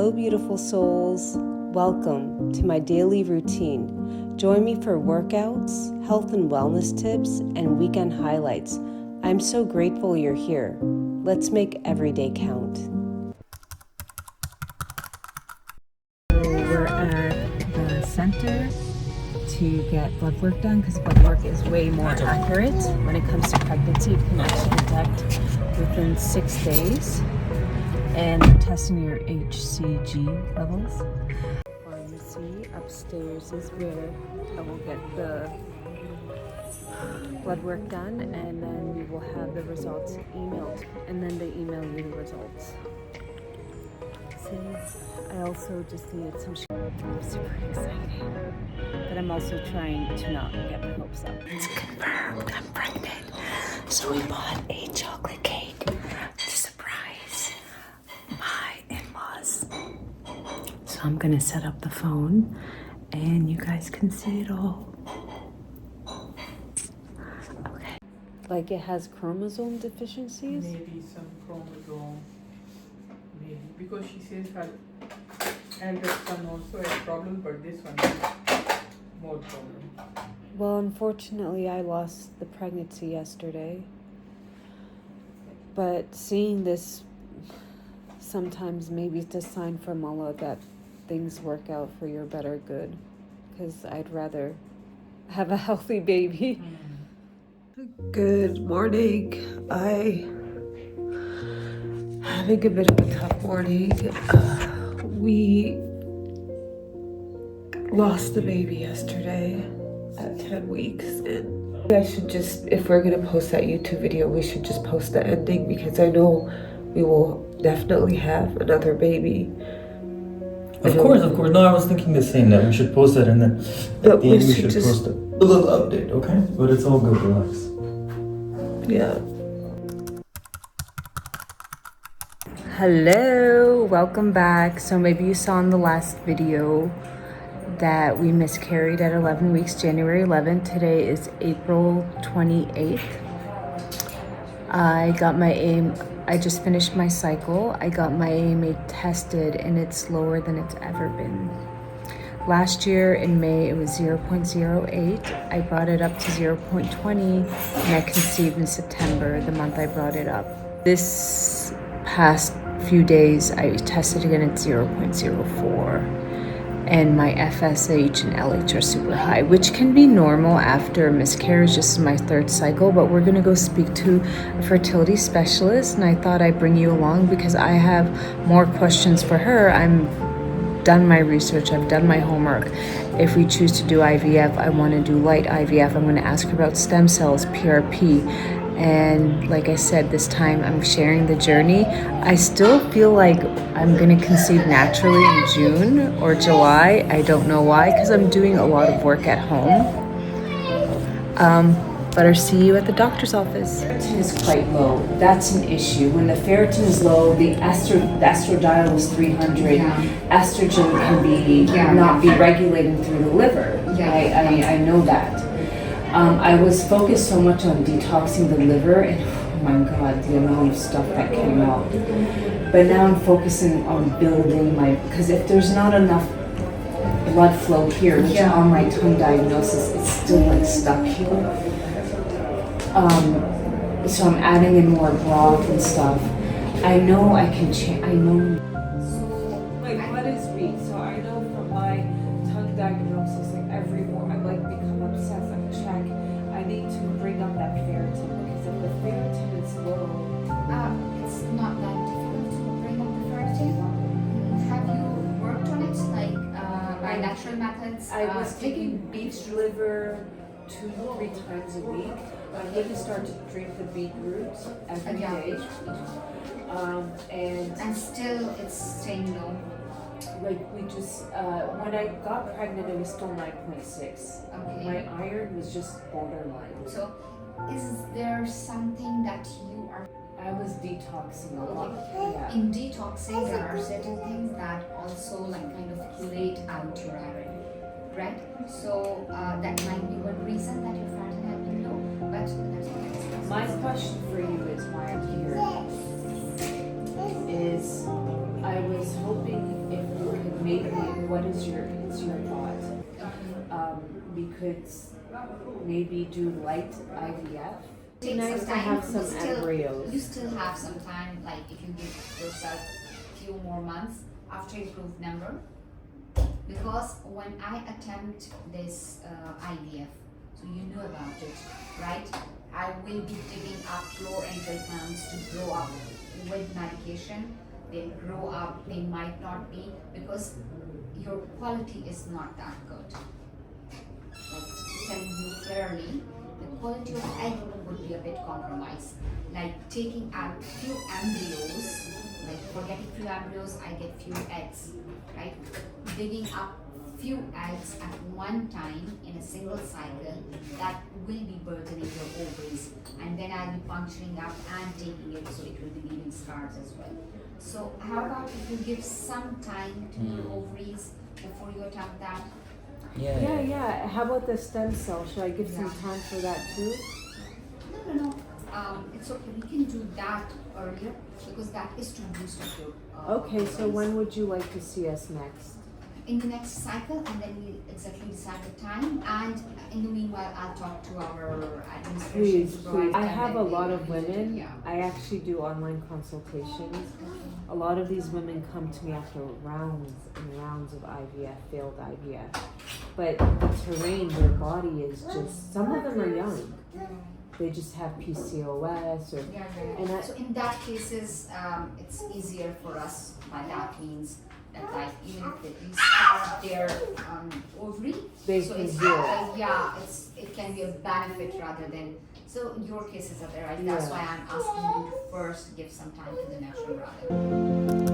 Hello, beautiful souls. Welcome to my daily routine. Join me for workouts, health and wellness tips, and weekend highlights. I'm so grateful you're here. Let's make every day count. We're at the center to get blood work done because blood work is way more accurate when it comes to pregnancy. It can actually detect within 6 days. And testing your HCG levels. Pharmacy upstairs is where I will get the blood work done, and then we will have the results emailed, and then they email you the results. Since I also just needed some I'm super excited, but I'm also trying to not get my hopes up. It's confirmed I'm pregnant, so we bought a chocolate cake to surprise my in-laws. So I'm gonna set up the phone and you guys can see it all. Okay. Like it has chromosome deficiencies? Maybe some chromosome, maybe. Because she says her eldest son also has problems, but this one has more problems. Well, unfortunately, I lost the pregnancy yesterday. But seeing this sometimes maybe it's a sign from Allah that things work out for your better good, because I'd rather have a healthy baby. Good morning. Having a bit of a tough morning. We lost the baby yesterday at 10 weeks, and I should just, if we're gonna post that YouTube video, we should just post the ending, because I know we will definitely have another baby. Of course. No, I was thinking the same, that we should post that, and then at the end we should post a little update, okay? But it's all good, relax. Yeah. Hello, welcome back. So maybe you saw in the last video that we miscarried at 11 weeks, January 11th. Today is April 28th. I just finished my cycle. I got my AMA tested and it's lower than it's ever been. Last year in May, it was 0.08. I brought it up to 0.20 and I conceived in September, the month I brought it up. This past few days, I tested again at 0.04. And my FSH and LH are super high, which can be normal after miscarriage. This is my 3rd cycle, but we're gonna go speak to a fertility specialist, and I thought I'd bring you along because I have more questions for her. I'm done my research, I've done my homework. If we choose to do IVF, I wanna do light IVF. I'm gonna ask her about stem cells, PRP, and like I said, this time I'm sharing the journey. I still feel like I'm gonna conceive naturally in June or July. I don't know why, because I'm doing a lot of work at home. But I'll see you at the doctor's office. Ferritin is quite low. That's an issue. When the ferritin is low, the estradiol is 300. Yeah. Estrogen can not be regulated through the liver. Yeah. I know that. I was focused so much on detoxing the liver, and oh my God, the amount of stuff that came out. But now I'm focusing on building because if there's not enough blood flow here, which on my tongue diagnosis, it's still like stuck here. So I'm adding in more broth and stuff. I know I can change, I know. So my blood is weak, so I know from my tongue diagnosis, like I like become obsessed, I check. I need to bring up that ferritin, because if the ferritin is low. It's not that difficult to bring up the ferritin. Have you worked on it, like by natural methods? I was taking beef liver 2-3 times a week. I'm going to start to drink the beetroot every day. And still it's staying low. Like we just, when I got pregnant, it was still 9.6. Okay. My iron was just borderline. So, is there something that you are? I was detoxing a lot. Yeah. In detoxing, there are certain things that also like kind of chelate out your iron, right? So that might be one reason that your ferritin has been low. But that's okay. My question for you is I was hoping if what is your thought? We could maybe do light IVF. Take Nice some to time. have some You still- embryos. You still have some time, like if you give yourself a few more months after improved number. Because when I attempt this IVF, so you know about it, right? I will be digging up your endocrines to grow up with medication. They'll grow up, they might not be, because your quality is not that good. Like telling you clearly, the quality of egg would be a bit compromised. Like taking out few embryos, like for getting few embryos, I get few eggs, right? Digging up few eggs at one time in a single cycle, that will be burdening your ovaries, and then I'll be puncturing up and taking it, so it will be leaving scars as well. So how about if you give some time to your ovaries before you attempt that? Yeah. How about the stem cell? Should I give some Yeah. time for that too? No. It's okay. We can do that earlier because that is to boost up your. Okay, so ovaries. when would you like to see us next? In the next cycle, and then we'll exactly decide the time. And in the meanwhile, I'll talk to our administration. Please, to provide I them have with a lot the- of women. Yeah. I actually do online consultations. A lot of these women come to me after rounds and rounds of IVF, failed IVF. But the terrain, their body is just, some of them are young. They just have PCOS or, Yeah. and So in that cases, it's easier for us. By that means that like even if they restart their ovary, they so can it's heal. it can be a benefit rather than. So your cases are there, right? That's Yeah. why I'm asking you to first give some time to the natural brother.